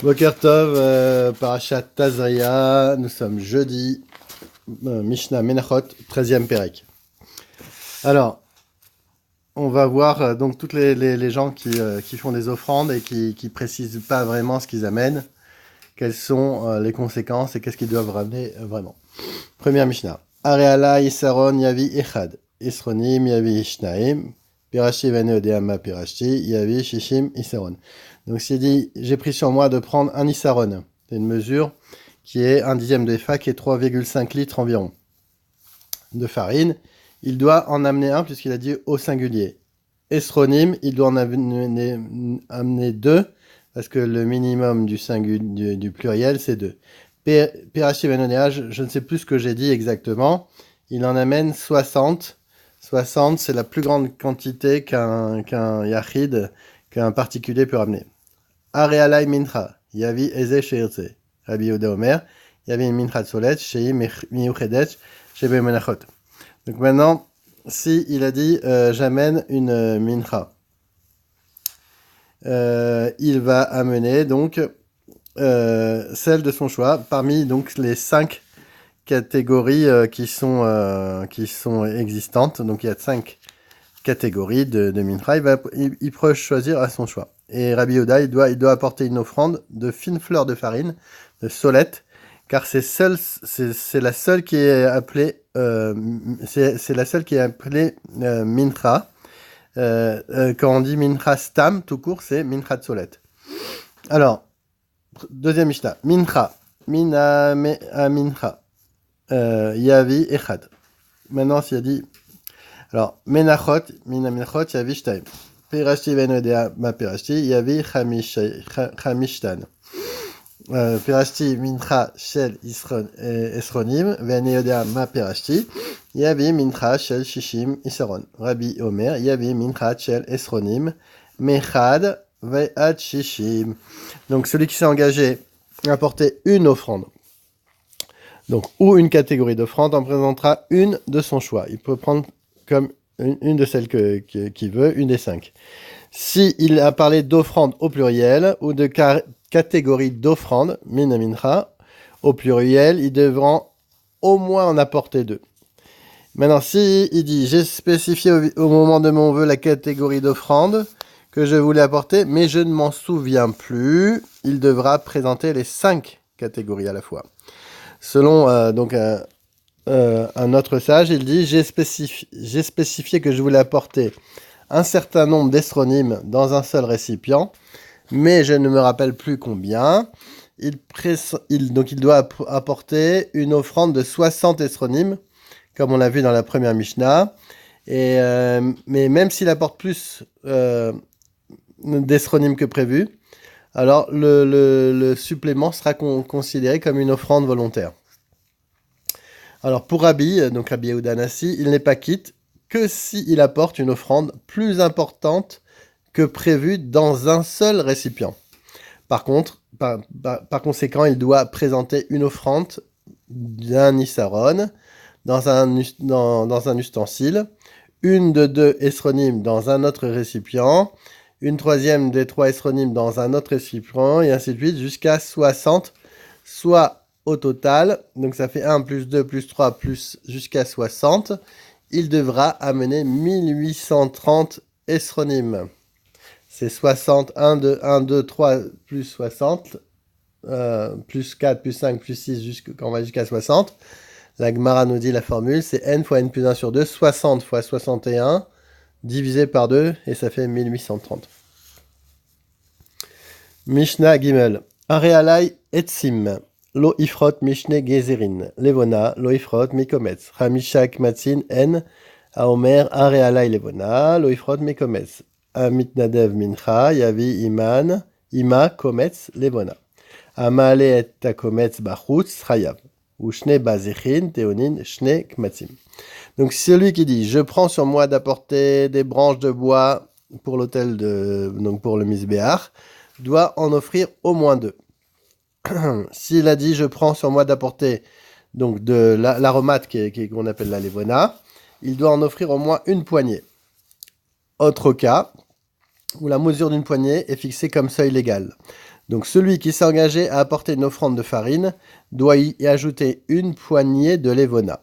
Boker Tov, Parashat Tazria, nous sommes jeudi, Mishnah Menachot, 13e Pérec. Alors, on va voir donc toutes les gens qui font des offrandes et qui précisent pas vraiment ce qu'ils amènent, quelles sont les conséquences et qu'est-ce qu'ils doivent ramener vraiment. Première Mishnah. Areala Isaron Yavi Echad, Isronim Yavi Ishnaim, Pirashi Veneodeama Pirashi, Yavi Shishim Isaron. Donc c'est dit, j'ai pris sur moi de prendre un Isaron. C'est une mesure qui est un dixième de Efa, qui est 3,5 litres environ de farine. Il doit en amener un puisqu'il a dit au singulier. Esronim, il doit en amener deux parce que le minimum du pluriel c'est deux. Pirachi Benonea, je ne sais plus ce que j'ai dit exactement. Il en amène 60. 60, c'est la plus grande quantité qu'un yachid, qu'un particulier peut ramener. Arealai mincha, yavi eze sheirtze. Rabbi Yehuda Omer, yavi mincha tsolet, shei miyuchedet, shebe menachot. Donc maintenant, si il a dit j'amène une mincha, il va amener donc celle de son choix parmi donc les 5 catégories qui sont existantes. Donc il y a 5 catégories de mincha. Il peut choisir à son choix. Et Rabbi Yehuda, il doit apporter une offrande de fines fleurs de farine, de solette, car c'est la seule qui est appelée mincha. Quand on dit mincha stam, tout court, c'est mincha de solette. Alors, deuxième Mishnah, mincha, mincha, yavi echad. Maintenant, s'il a dit, alors, menachot, yavi shtaim. Pirashti venodea ma pirashti, yavi chamishtan. Pirashti mincha shel esronim, venodea ma pirashti, yavi mincha shel shishim isaron. Rabbi Omer, yavi mincha shel esronim, mechad ve'ad shishim. Donc, celui qui s'est engagé à apporter une offrande, donc, ou une catégorie d'offrande, en présentera une de son choix. Il peut prendre comme une de celles qu'il veut, une des 5. S'il a parlé d'offrande au pluriel ou de catégorie d'offrande, mina mincha, au pluriel, ils devront au moins en apporter 2. Maintenant, si il dit j'ai spécifié au moment de mon vœu la catégorie d'offrande que je voulais apporter, mais je ne m'en souviens plus, il devra présenter les 5 catégories à la fois. Selon donc un autre sage, il dit j'ai spécifié que je voulais apporter un certain nombre d'estronymes dans un seul récipient, mais je ne me rappelle plus combien. Donc il doit apporter une offrande de 60 estronymes, comme on l'a vu dans la première Mishnah. Mais même s'il apporte plus d'estronymes que prévu, alors le supplément sera considéré comme une offrande volontaire. Alors pour Rabbi, donc Rabbi Yehuda Nasi, il n'est pas quitte que s'il apporte une offrande plus importante que prévu dans un seul récipient. Par conséquent, il doit présenter une offrande d'un isaron dans un ustensile, une de 2 esronymes dans un autre récipient, une troisième des 3 esronymes dans un autre récipient, et ainsi de suite, jusqu'à 60, soit au total, donc ça fait 1 plus 2 plus 3 plus jusqu'à 60, il devra amener 1830 esronymes. C'est 60, 1, 2, 3 plus 60, plus 4, plus 5, plus 6, quand on va jusqu'à 60. La Gemara nous dit la formule, c'est n fois n plus 1 sur 2, 60 fois 61, divisé par 2, et ça fait 1830. Mishnah Gimel. Arealai etsim. Lo ifrot mishne gezerin. Levona, lo ifrot mikometz. Hamishak matzin en. Aomer arealai levona, lo ifrot mikometz. Amitnadev mincha, yavi iman, ima kometz levona. Amale et takometz bachutz, chayav. Ou shne bazichin, teonin, shne kmatzim. Donc celui qui dit, je prends sur moi d'apporter des branches de bois pour l'autel donc pour le misbéach, doit en offrir au moins 2. S'il a dit, je prends sur moi d'apporter donc de l'aromate qu'on appelle la levona, il doit en offrir au moins une poignée. Autre cas, où la mesure d'une poignée est fixée comme seuil légal. Donc celui qui s'est engagé à apporter une offrande de farine doit y ajouter une poignée de levona.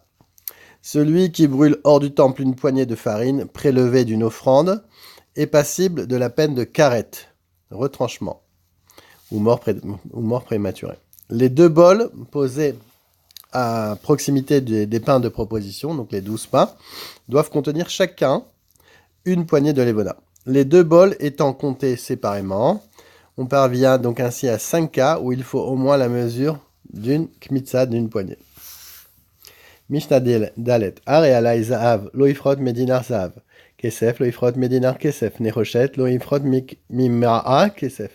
Celui qui brûle hors du temple une poignée de farine prélevée d'une offrande est passible de la peine de karet, retranchement, ou mort prématurée. Les 2 bols posés à proximité des pains de proposition, donc les 12 pains, doivent contenir chacun une poignée de levona. Les 2 bols étant comptés séparément, on parvient donc ainsi à 5 cas où il faut au moins la mesure d'une kmitza, d'une poignée. Mishnah Dalet. Are alai zaav, lo ifrot medinar zaav. Kesef, lo ifrot medinar kesef. Nechoshet, lo ifrot mimra'a kesef.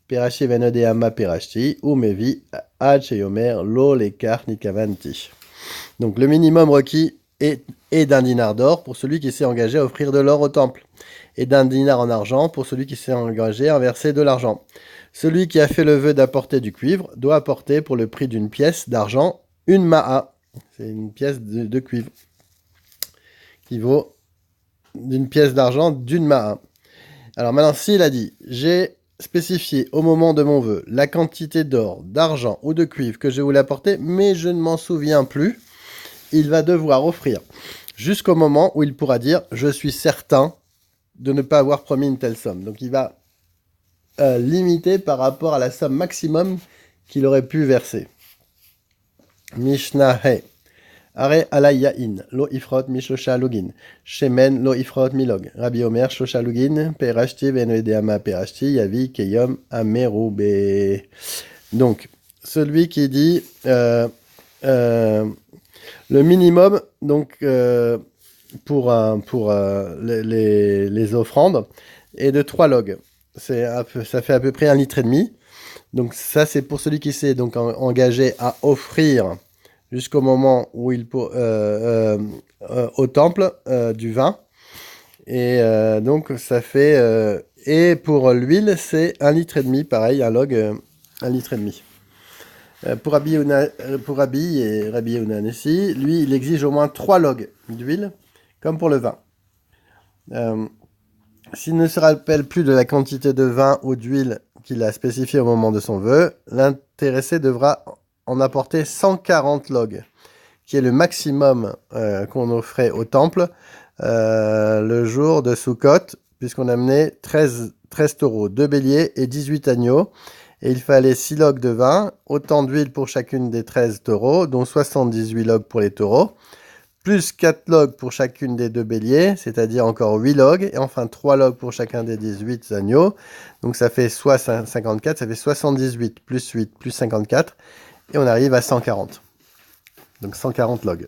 Perashi venodea ma perashti, ou mevi ad sheyomer lo lekar nikavanti. Donc le minimum requis est d'un dinar d'or pour celui qui s'est engagé à offrir de l'or au temple, et d'un dinar en argent pour celui qui s'est engagé à verser de l'argent. Celui qui a fait le vœu d'apporter du cuivre doit apporter pour le prix d'une pièce d'argent une ma'a. C'est une pièce de cuivre qui vaut d'une pièce d'argent d'une ma'a. Alors maintenant, s'il a dit, j'ai spécifié au moment de mon vœu la quantité d'or, d'argent ou de cuivre que je voulais apporter, mais je ne m'en souviens plus, il va devoir offrir jusqu'au moment où il pourra dire « je suis certain de ne pas avoir promis une telle somme ». Donc il va limiter par rapport à la somme maximum qu'il aurait pu verser. Mishnah He. Are alayain, lo ifrot mi shlosha lugin. Shemen lo ifrot mi log. Rabbi Omer shlosha lugin, perashti venoedeama perashti, yavi keyom amerube. Donc, celui qui dit le minimum donc pour les offrandes est de 3 logs. Ça fait à peu près 1,5 litre. Donc ça, c'est pour celui qui s'est donc engagé à offrir jusqu'au moment où il au temple du vin. Et donc ça fait... et pour l'huile, c'est 1,5 litre, pareil, un log, 1,5 litre. Pour Rabbi et Rabbi Yehuda Nessi, lui, il exige au moins 3 logs d'huile, comme pour le vin. S'il ne se rappelle plus de la quantité de vin ou d'huile qu'il a spécifié au moment de son vœu, l'intéressé devra en apporter 140 logs, qui est le maximum qu'on offrait au temple le jour de Sukkot, puisqu'on amenait 13 taureaux, 2 béliers et 18 agneaux. Et il fallait 6 logs de vin, autant d'huile pour chacune des 13 taureaux, dont 78 logs pour les taureaux, plus 4 logs pour chacune des 2 béliers, c'est-à-dire encore 8 logs, et enfin 3 logs pour chacun des 18 agneaux. Donc ça fait soit 54, ça fait 78 plus 8 plus 54, et on arrive à 140. Donc 140 logs.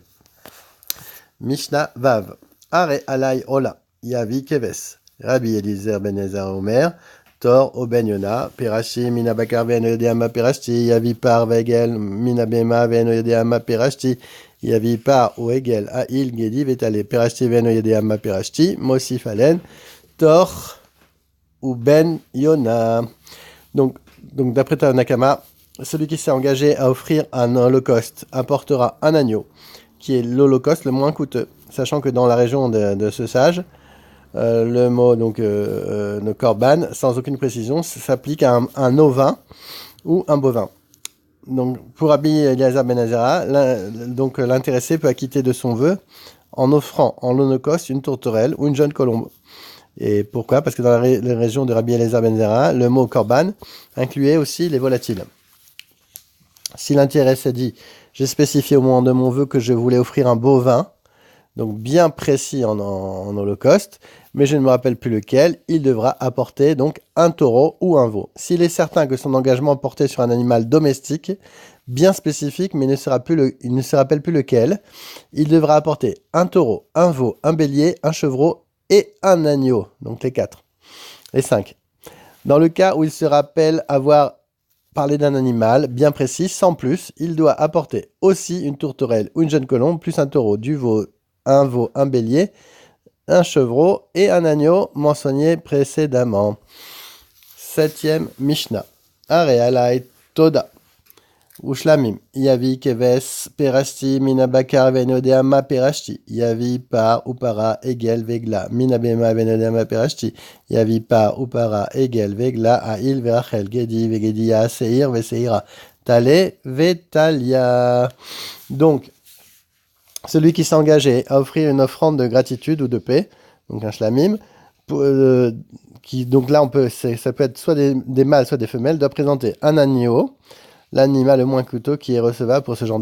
Mishnah Vav. Are alai ola, yavi keves. Rabbi Eliezer ben Ezra Omer, Tor o ben Yona, Perashi mina bakar ben yodeama perashti, yavi par vegel mina bema ben yodeama perashti, yavi par o egel a il gedi vetale perashti ben yodeama perashti, mosif alen, Tor ou ben Yona. Donc d'après Tanakama, celui qui s'est engagé à offrir un holocauste apportera un agneau, qui est l'holocauste le moins coûteux, sachant que dans la région de ce sage, le mot donc le korban, sans aucune précision, s'applique à un ovin ou un bovin. Donc pour Rabbi Eliezer ben Ezra, donc l'intéressé peut acquitter de son vœu en offrant en holocauste une tourterelle ou une jeune colombe. Et pourquoi? Parce que dans la région de Rabbi Eliezer ben Ezra, le mot korban incluait aussi les volatiles. Si l'intéressé dit « j'ai spécifié au moment de mon vœu que je voulais offrir un bovin », donc bien précis en holocauste, mais je ne me rappelle plus lequel, il devra apporter donc un taureau ou un veau. S'il est certain que son engagement portait sur un animal domestique, bien spécifique, mais il ne se rappelle plus lequel, il devra apporter un taureau, un veau, un bélier, un chevreau et un agneau, donc les 4, les 5. Dans le cas où il se rappelle avoir parlé d'un animal bien précis, sans plus, il doit apporter aussi une tourterelle ou une jeune colombe, plus un taureau, du veau, un bélier, un chevreau et un agneau mentionnés précédemment. 7e Mishnah. Are alai toda. Ushlamim. Yavi keves perashti minabakar venodeama perashti. Yavi par upara egel vegla. Minabema venodeama perashti. Yavi par upara egel vegla. Ail verachel gedi vegedia seir veseira. Tale vetalia. Donc, celui qui s'est engagé à offrir une offrande de gratitude ou de paix, donc un shlamim, donc là ça peut être soit des mâles, soit des femelles, doit présenter un agneau, l'animal le moins coûteux qui est recevable pour ce genre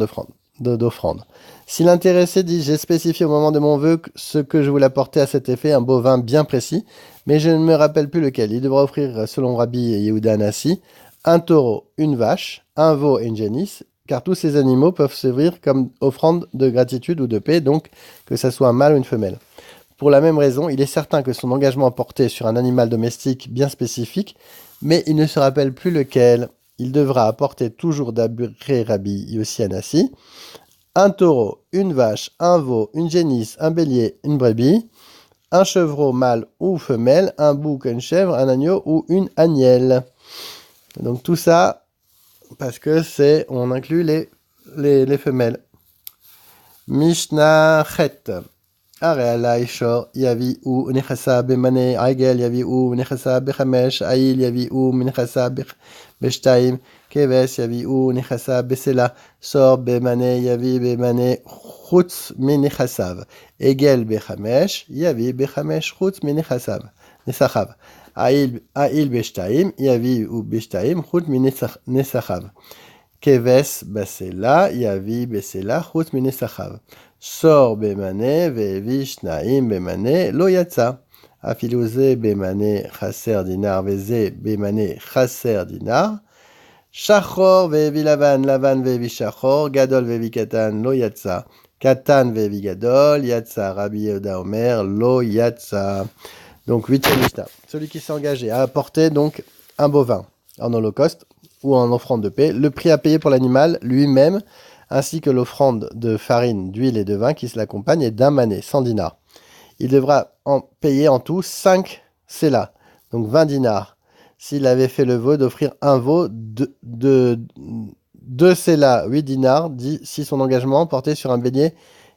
d'offrande. Si l'intéressé dit « J'ai spécifié au moment de mon vœu ce que je voulais apporter à cet effet, un bovin bien précis, mais je ne me rappelle plus lequel. » Il devra offrir, selon Rabbi Yehuda Anassi, un taureau, une vache, un veau et une génisse, car tous ces animaux peuvent servir comme offrande de gratitude ou de paix, donc que ce soit un mâle ou une femelle. Pour la même raison, il est certain que son engagement porté sur un animal domestique bien spécifique, mais il ne se rappelle plus lequel. Il devra apporter toujours d'après Rabbi Yossi Anassi un taureau, une vache, un veau, une génisse, un bélier, une brebis, un chevreau mâle ou femelle, un bouc, une chèvre, un agneau ou une agnelle. Donc tout ça, parce que on inclut les femelles. Mishnah Chet. הרי עלי שור יביאו נכסה במנה עגל יביאו נכסה בחמש עיל יביאו נכסה בשתיים כבש יביאו נכסה בסלע שור במנה יביא במנה חוץ מנכסיו עגל בחמש יביא בחמש חוץ מנכסיו נסחיו עיל בשתיים יביאו בשתיים חוץ מנסחיו כבש בסלע יביא בסלע חוץ מנסחיו שור במנה והביא שניים במנה לא יצא. אפילו זה במנה חסר דינר וזה במנה חסר דינר. שחור והביא לבן, לבן והביא שחור, גדול והביא קטן לא יצא. קטן והביא גדול, יצא. רבי יהודה אומר לא יצא. Donc 8e Mishnah. Celui qui s'est engagé à apporter donc un bovin en holocauste ou en offrande de paix, le prix à payer pour l'animal lui-même, ainsi que l'offrande de farine, d'huile et de vin qui se l'accompagne est d'un mané, 100 dinars. Il devra en payer en tout 5 sélas, donc 20 dinars. S'il avait fait le vœu d'offrir un veau de 2 sélas, 8 dinars, si son engagement portait sur un bélier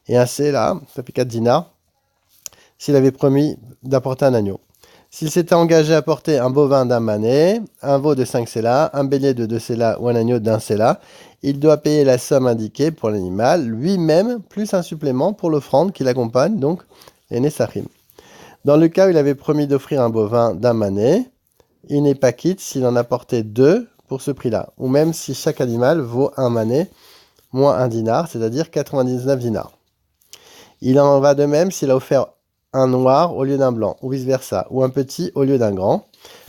et un sélas, ça fait 4 dinars, s'il avait promis d'apporter un agneau. S'il s'était engagé à porter un bovin d'un mané, un veau de 5 sélas, un bélier de 2 sélas ou un agneau d'un sélas, il doit payer la somme indiquée pour l'animal lui-même, plus un supplément pour l'offrande qui l'accompagne, donc les Nessachim. Dans le cas où il avait promis d'offrir un bovin d'un mané, il n'est pas quitte s'il en a porté 2 pour ce prix-là, ou même si chaque animal vaut un mané moins 1 dinar, c'est-à-dire 99 dinars. Il en va de même s'il a offert un noir au lieu d'un blanc, ou vice-versa, ou un petit au lieu d'un grand.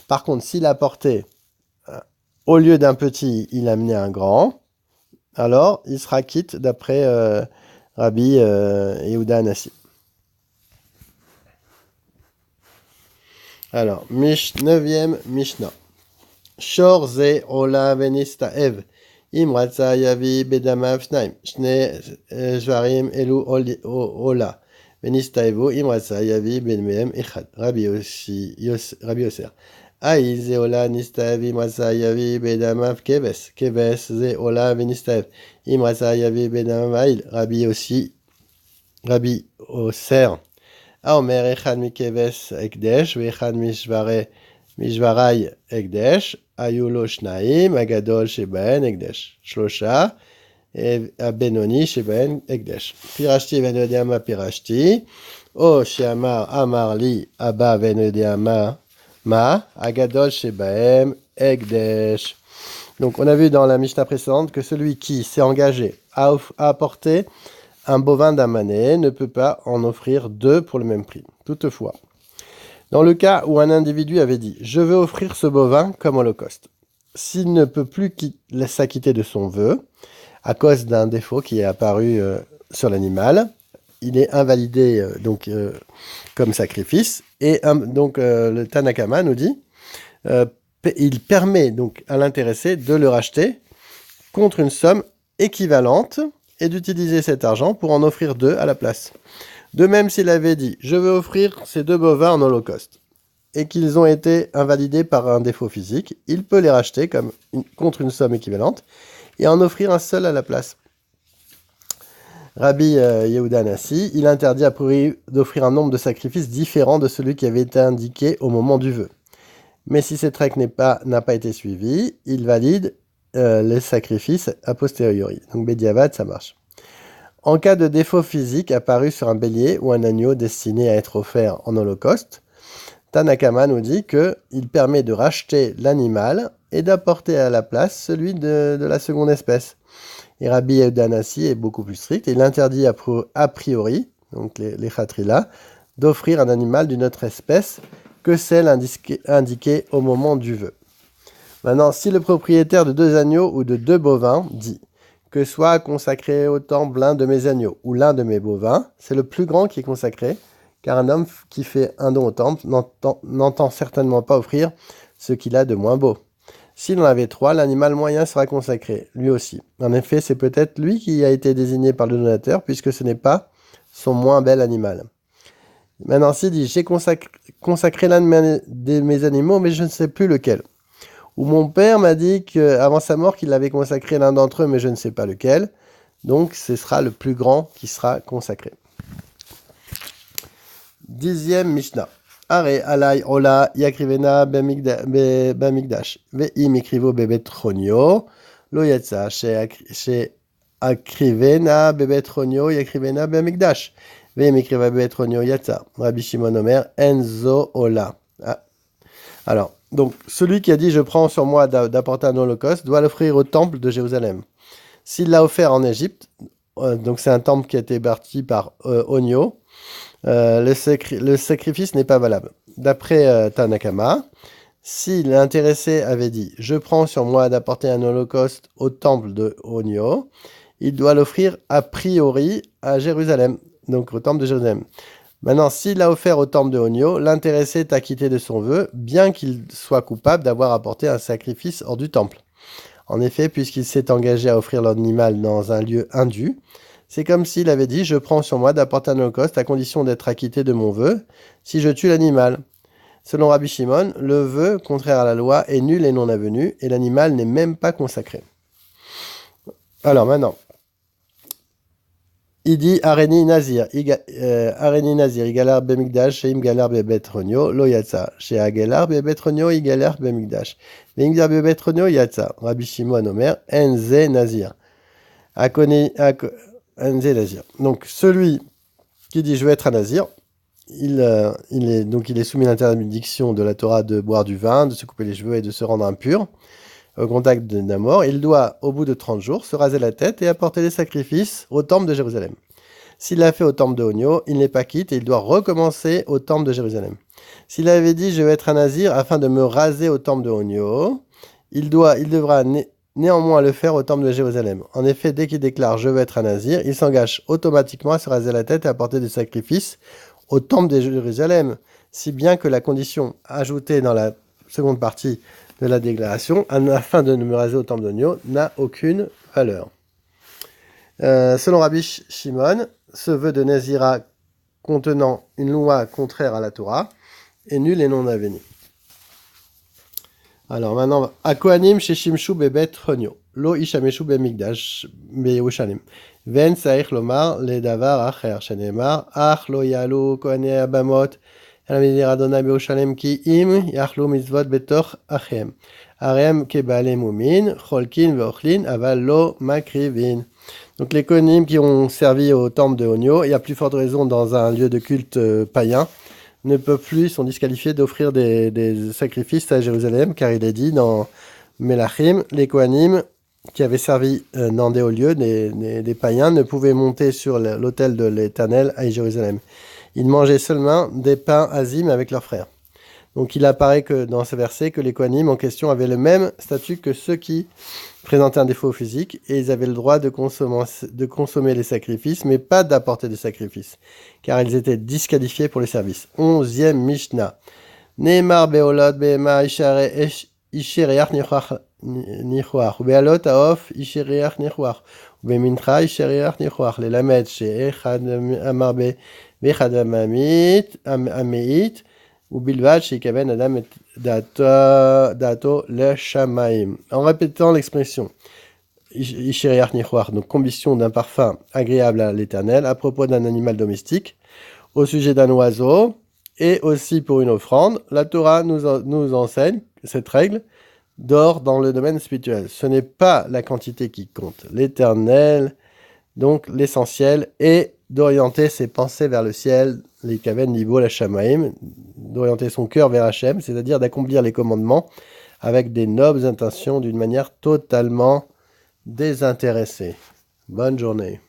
Par contre, s'il a porté au lieu d'un petit, il a amené un grand, alors il sera quitte d'après Rabbi Yehuda Anassi. Alors, 9e Mishnah. Shor ze ola venistaev. Im ratza yavi bedamav shnaim. Shne shvarim elu ola. Venistaevo im ratza yavi bedmehem echad. Rabbi Yoser. Aï ze ola nistaev im ratza yavi bedamav keves. Keves ze ola venistaev. Im ratza yavi bedamav aïl. Rabbi Yoser. האומר אחד מכבש הקדש ואחד משברי הקדש, היו לו שניים, הגדול שבהן הקדש, 3, הבינוני שבהן הקדש. פירשתי ואני יודע מה פירשתי, או שאמר לי אבא ואני יודע מה, הגדול שבהם הקדש. Donc on a vu dans la Mishnah précédente que celui qui s'est engagé à apporter un bovin d'un mané ne peut pas en offrir 2 pour le même prix. Toutefois, dans le cas où un individu avait dit « Je veux offrir ce bovin comme holocauste », s'il ne peut plus s'acquitter de son vœu, à cause d'un défaut qui est apparu sur l'animal, il est invalidé comme sacrifice, et donc le Tanakama nous dit il permet donc à l'intéressé de le racheter contre une somme équivalente et d'utiliser cet argent pour en offrir 2 à la place. De même, s'il avait dit « Je veux offrir ces 2 bovins en holocauste » et qu'ils ont été invalidés par un défaut physique, il peut les racheter contre une somme équivalente. et en offrir un seul à la place. Rabbi Yehuda Nassi, il interdit a priori d'offrir un nombre de sacrifices différent de celui qui avait été indiqué au moment du vœu. Mais si cette règle n'a pas été suivie, il valide les sacrifices a posteriori. Donc Bediavad, ça marche. En cas de défaut physique apparu sur un bélier ou un agneau destiné à être offert en holocauste, Tanakama nous dit qu'il permet de racheter l'animal et d'apporter à la place celui de la seconde espèce. Et Rabbi Yehuda Nassi est beaucoup plus strict. Il interdit a priori, donc les khatrila, d'offrir un animal d'une autre espèce que celle indiquée au moment du vœu. Maintenant, si le propriétaire de 2 agneaux ou de 2 bovins dit que soit consacré au temple l'un de mes agneaux ou l'un de mes bovins, c'est le plus grand qui est consacré, car un homme qui fait un don au temple n'entend certainement pas offrir ce qu'il a de moins beau. S'il en avait 3, l'animal moyen sera consacré, lui aussi. En effet, c'est peut-être lui qui a été désigné par le donateur, puisque ce n'est pas son moins bel animal. Maintenant, s'il dit, j'ai consacré l'un de mes animaux, mais je ne sais plus lequel. Ou mon père m'a dit qu'avant sa mort, qu'il avait consacré l'un d'entre eux, mais je ne sais pas lequel. Donc, ce sera le plus grand qui sera consacré. 10e Mishnah. Are alay ola yakrivena bamikdash. Ve'im ikrivo bebetronio. Lo yatsa she akrivena bebetronio yakrivena bamikdash. Ve'im ikriva bebetronio yatsa. Rabbi Shimon Omer enzo ola. Alors, donc, celui qui a dit « Je prends sur moi d'apporter un holocauste » doit l'offrir au temple de Jérusalem. S'il l'a offert en Égypte, donc c'est un temple qui a été bâti par Onyo, le sacrifice n'est pas valable. D'après Tanakama, si l'intéressé avait dit « Je prends sur moi d'apporter un holocauste au temple de Onyo », il doit l'offrir a priori à Jérusalem, donc au temple de Jérusalem. Maintenant, s'il l'a offert au temple de Onyo, l'intéressé est acquitté de son vœu, bien qu'il soit coupable d'avoir apporté un sacrifice hors du temple. En effet, puisqu'il s'est engagé à offrir l'animal dans un lieu indu, c'est comme s'il avait dit « Je prends sur moi d'apporter un holocauste à condition d'être acquitté de mon vœu si je tue l'animal ». Selon Rabbi Shimon, le vœu, contraire à la loi, est nul et non avenu, et l'animal n'est même pas consacré. Alors maintenant, il dit Areni Nazir, Igalar Bemikdash, Sheim Galar Bebetronio, Lo Yatsa, Shea Galar Bebetronio, Igalar Bemikdash. Bemikdash Bebetronio Yatsa, Rabbi Shimon Omer, Enze Nazir. Enze Nazir. Donc celui qui dit je veux être un Nazir, il est soumis à l'interdiction de la Torah de boire du vin, de se couper les cheveux et de se rendre impur au contact d'un mort. Il doit, au bout de 30 jours, se raser la tête et apporter des sacrifices au temple de Jérusalem. S'il l'a fait au temple de Onyo, il n'est pas quitte et il doit recommencer au temple de Jérusalem. S'il avait dit « Je vais être un nazir afin de me raser au temple de Onyo », il devra néanmoins le faire au temple de Jérusalem. En effet, dès qu'il déclare « Je veux être un nazir », il s'engage automatiquement à se raser la tête et apporter des sacrifices au temple de Jérusalem, si bien que la condition ajoutée dans la seconde partie de la déclaration, afin de ne me raser au temple d'Onyo, n'a aucune valeur. Selon Rabbi Shimon, ce vœu de Nazira contenant une loi contraire à la Torah est nul et non avenu. Alors maintenant, à Kohanim chez Shimshu bebet Honyo, lo ishameshu bemikdash beyushalim, ven saich lomar le davar acher, shenemar ach lo yalu kohanei abamot, Elamidir Adonai beyushalim ki im yachlu mitzvot betoch achem, arem kebale mumin, cholkin veochlin, aval lo makrivin. Donc les kohanim qui ont servi au temple de Onyo, il y a plus forte raison dans un lieu de culte païen, ne peuvent plus, ils sont disqualifiés d'offrir des sacrifices à Jérusalem, car il est dit dans Melachim, les kohanim qui avaient servi dans des hauts lieux, des païens, ne pouvaient monter sur l'autel de l'Éternel à Jérusalem. Ils mangeaient seulement des pains azim avec leurs frères. Donc il apparaît que dans ce verset que les kohanim en question avaient le même statut que ceux qui présentaient un défaut physique et ils avaient le droit de consommer les sacrifices, mais pas d'apporter des sacrifices, car ils étaient disqualifiés pour les services. 11e Mishnah. Neemar beolot beema ishereach nichuach, bealot aof ishereach nichuach, bemincha ishereach nichuach, lelamed she'echad amar be'echad ameit, ou bilvad shekaven adam et dato le shamaim. En répétant l'expression Isheriach Nichoar, donc combustion d'un parfum agréable à l'Éternel, à propos d'un animal domestique, au sujet d'un oiseau, et aussi pour une offrande. La Torah nous enseigne cette règle d'or dans le domaine spirituel. Ce n'est pas la quantité qui compte. L'Éternel, donc l'essentiel, est d'orienter ses pensées vers le ciel, les kaven niveau la shamaim, d'orienter son cœur vers Hachem, c'est-à-dire d'accomplir les commandements avec des nobles intentions d'une manière totalement désintéressée. Bonne journée.